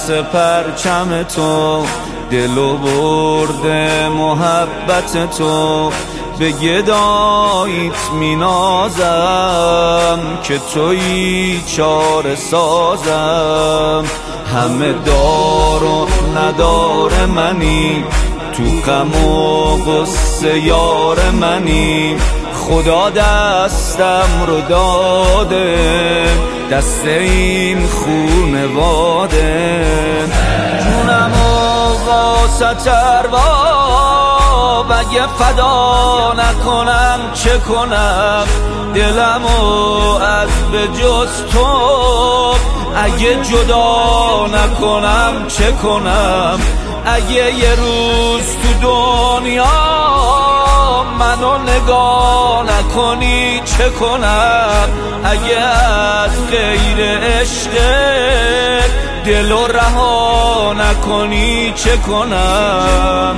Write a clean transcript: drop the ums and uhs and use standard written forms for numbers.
عکس پرچم تو، دل و برده محبت تو، به گداییت مینازم که تویی چاره سازم. همه دار و ندار منی، تو غم و غصه یار منی. خدا دستم رو داده، دست این خونواده. جونم و واسه ارباب اگه فدا نکنم چه کنم؟ دلمو از به جز تو اگه جدا نکنم چه کنم؟ اگه یه روز تو دنیا منو نگاه نکنی چه کنم؟ اگه از غیر عشق دلو رها نکنی چه کنم؟